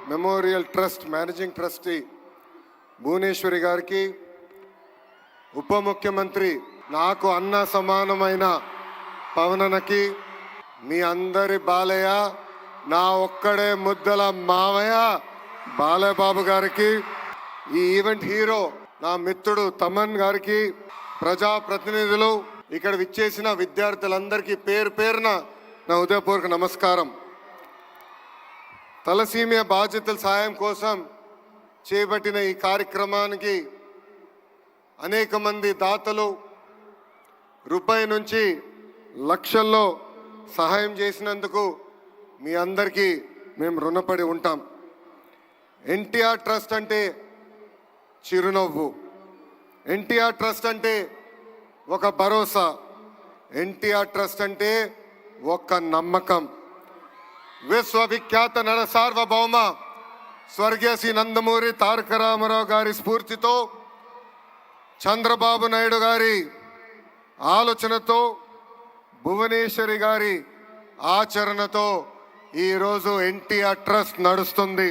Memorial trust managing trustee Bhuvaneshwari గారికి, ఉప ముఖ్యమంత్రి నాకు అన్న సమానమైన పవనన్నకి, మీ అందరి బాలయ్య, నా ఒక్కడే ముద్దల మావయ్య బాలయ్య బాబు గారికి, ఈ ఈవెంట్ హీరో నా మిత్రుడు తమన్ గారికి, ప్రజాప్రతినిధులు, ఇక్కడ విచ్చేసిన విద్యార్థులందరికీ పేరు పేరున నా హృదయపూర్వక నమస్కారం. తలసీమియా బాధ్యతల సాయం కోసం చేపట్టిన ఈ కార్యక్రమానికి అనేక మంది దాతలు రూపాయి నుంచి లక్షల్లో సహాయం చేసినందుకు మీ అందరికీ మేము రుణపడి ఉంటాం. ఎన్టీఆర్ ట్రస్ట్ అంటే చిరునవ్వు, ఎన్టీఆర్ ట్రస్ట్ అంటే ఒక భరోసా, ఎన్టీఆర్ ట్రస్ట్ అంటే ఒక నమ్మకం. విశ్వవిఖ్యాత నర సార్వభౌమ స్వర్గీయ శ్రీ నందమూరి తారక రామారావు గారి స్ఫూర్తితో, చంద్రబాబు నాయుడు గారి ఆలోచనతో, భువనేశ్వరి గారి ఆచరణతో ఈరోజు ఎన్టీఆర్ ట్రస్ట్ నడుస్తుంది.